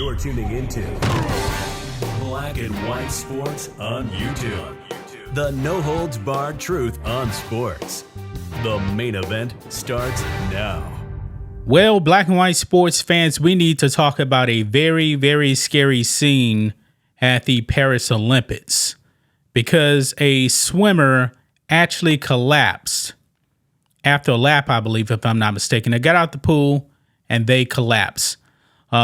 You're tuning into Black and White Sports on YouTube. The no-holds-barred truth on sports. The main event starts now. Well, Black and White Sports fans, we need to talk about a very, very scary scene at the Paris Olympics because a swimmer actually collapsed after a lap, I believe, if I'm not mistaken. They got out the pool and they collapsed.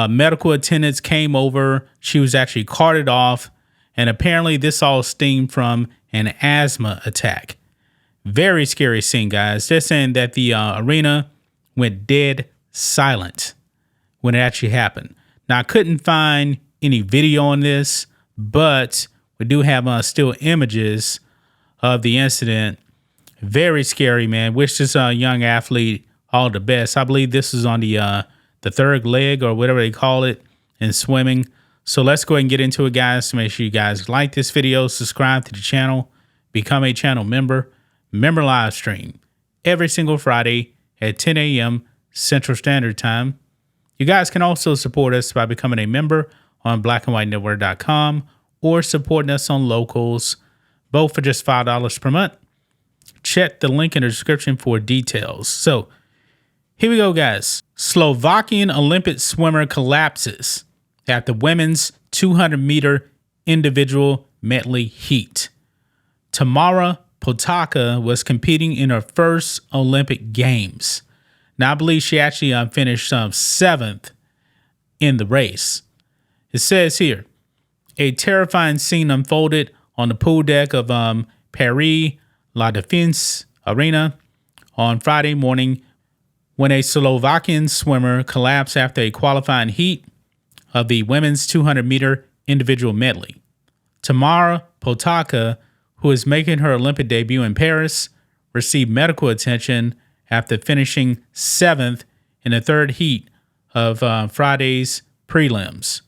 Medical attendants came over. She was actually carted off. And apparently this all stemmed from an asthma attack. Very scary scene, guys. They're saying that the arena went dead silent when it actually happened. Now, I couldn't find any video on this, but we do have still images of the incident. Very scary, man. Wish this young athlete all the best. I believe this is on the third leg or whatever they call it in swimming. So let's go ahead and get into it, guys. So make sure you guys like this video, subscribe to the channel, become a channel member. Member live stream every single Friday at 10 a.m. Central Standard Time. You guys can also support us by becoming a member on blackandwhitenetwork.com or supporting us on Locals, both for just $5 per month. Check the link in the description for details. So here we go, guys. Slovakian Olympic swimmer collapses at the women's 200-meter individual medley heat. Tamara Potaka was competing in her first Olympic Games. Now, I believe she actually finished 7th in the race. It says here, a terrifying scene unfolded on the pool deck of Paris La Défense Arena on Friday morning when a Slovakian swimmer collapsed after a qualifying heat of the women's 200-meter individual medley. Tamara Potaka, who is making her Olympic debut in Paris, received medical attention after finishing 7th in the third heat of Friday's prelims.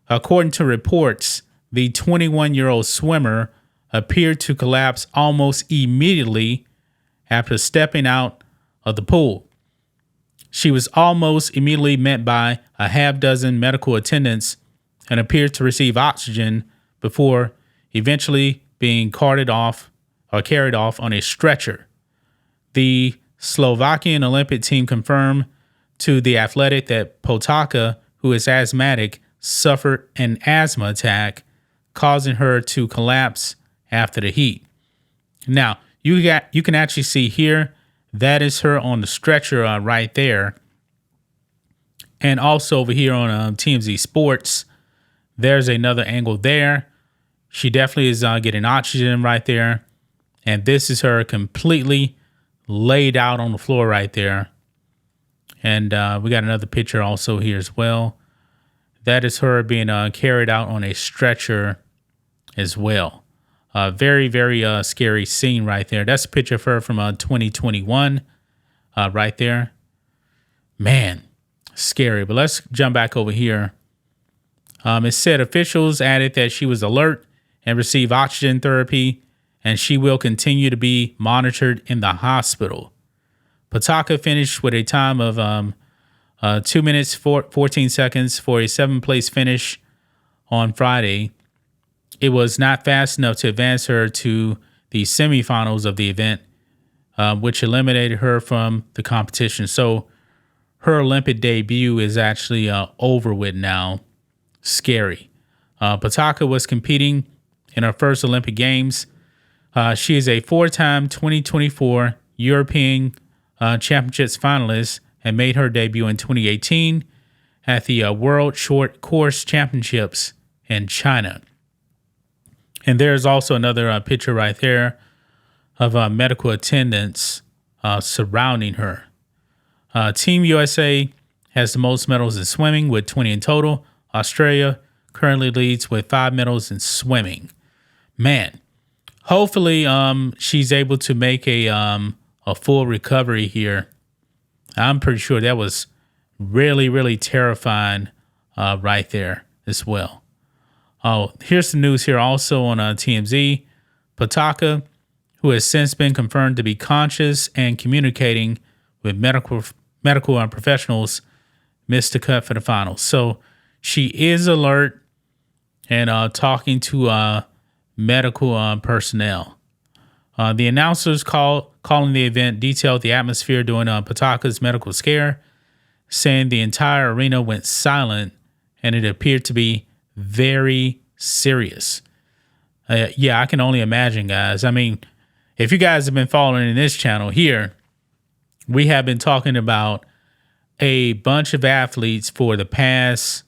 According to reports, the 21-year-old swimmer appeared to collapse almost immediately after stepping out of the pool. She was almost immediately met by a half dozen medical attendants and appeared to receive oxygen before eventually being carried off on a stretcher. The Slovakian Olympic team confirmed to the athletic that Potaka, who is asthmatic, suffered an asthma attack, causing her to collapse after the heat. Now, you can actually see here, that is her on the stretcher right there. And also over here on TMZ Sports, there's another angle there. She definitely is getting oxygen right there. And this is her completely laid out on the floor right there. And we got another picture also here as well. That is her being carried out on a stretcher as well. Very, very scary scene right there. That's a picture of her from 2021 right there. Man, scary. But let's jump back over here. It said officials added that she was alert and received oxygen therapy, and she will continue to be monitored in the hospital. Potaka finished with a time of 2 minutes, 14 seconds for a 7th-place finish on Friday. It was not fast enough to advance her to the semifinals of the event, which eliminated her from the competition. So her Olympic debut is actually over with now. Scary. Potaka was competing in her first Olympic Games. She is a 4-time 2024 European Championships finalist and made her debut in 2018 at the World Short Course Championships in China. And there's also another picture right there of medical attendants surrounding her. Team USA has the most medals in swimming with 20 in total. Australia currently leads with 5 medals in swimming. Man, hopefully she's able to make a full recovery here. I'm pretty sure that was really, really terrifying right there as well. Oh, here's the news here also on TMZ. Potaka, who has since been confirmed to be conscious and communicating with medical professionals, missed the cut for the finals. So she is alert and talking to medical personnel. The announcers calling the event detailed the atmosphere during Pataka's medical scare, saying the entire arena went silent and it appeared to be very serious. Yeah, I can only imagine, guys. I mean, if you guys have been following this channel here, we have been talking about a bunch of athletes for the past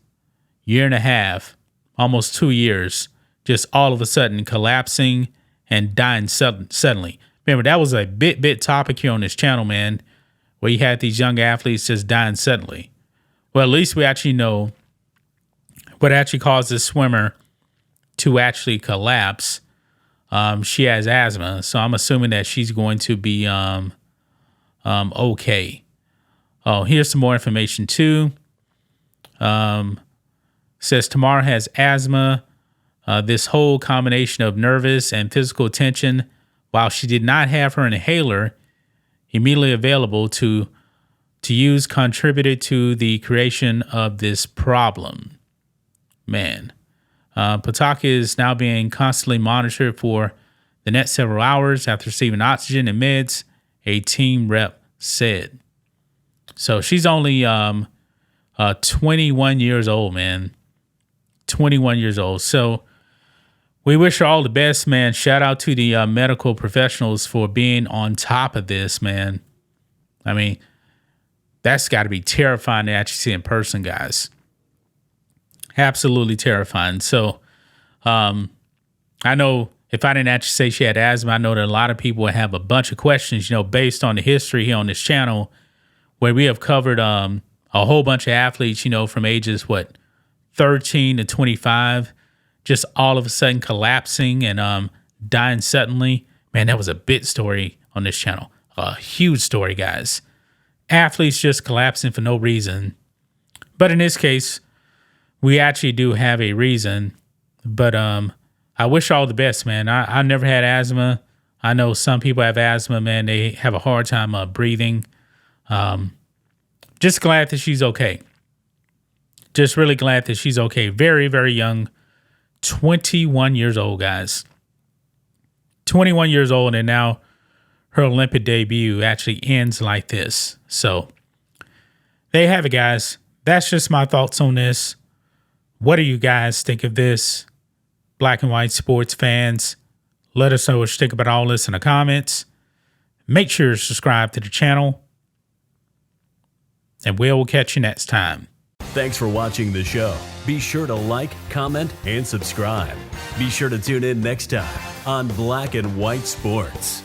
year and a half, almost 2 years, just all of a sudden collapsing and dying suddenly. Remember, that was a bit topic here on this channel, man, where you had these young athletes just dying suddenly. Well, at least we actually know what actually caused this swimmer to actually collapse. She has asthma, so I'm assuming that she's going to be okay. Oh, here's some more information too. Says Tamara has asthma. This whole combination of nervous and physical tension, while she did not have her inhaler immediately available to use, contributed to the creation of this problem. Man, Pataka is now being constantly monitored for the next several hours after receiving oxygen and meds, a team rep said. So she's only 21 years old, man. 21 years old. So we wish her all the best, man. Shout out to the medical professionals for being on top of this, man. I mean, that's got to be terrifying to actually see in person, guys. Absolutely terrifying. So I know if I didn't actually say she had asthma, I know that a lot of people have a bunch of questions, based on the history here on this channel, where we have covered a whole bunch of athletes, from ages, 13 to 25, just all of a sudden collapsing and dying suddenly. Man, that was a big story on this channel. A huge story, guys. Athletes just collapsing for no reason. But in this case, we actually do have a reason. But I wish all the best, man. I never had asthma. I know some people have asthma, man. They have a hard time breathing. Just glad that she's okay. Just really glad that she's okay. Very, very young. 21 years old, guys. 21 years old, and now her Olympic debut actually ends like this. So there you have it, guys. That's just my thoughts on this. What do you guys think of this? Black and white sports fans, let us know what you think about all this in the comments. Make sure to subscribe to the channel, and we'll catch you next time. Thanks for watching the show. Be sure to like, comment, and subscribe. Be sure to tune in next time on Black and White Sports.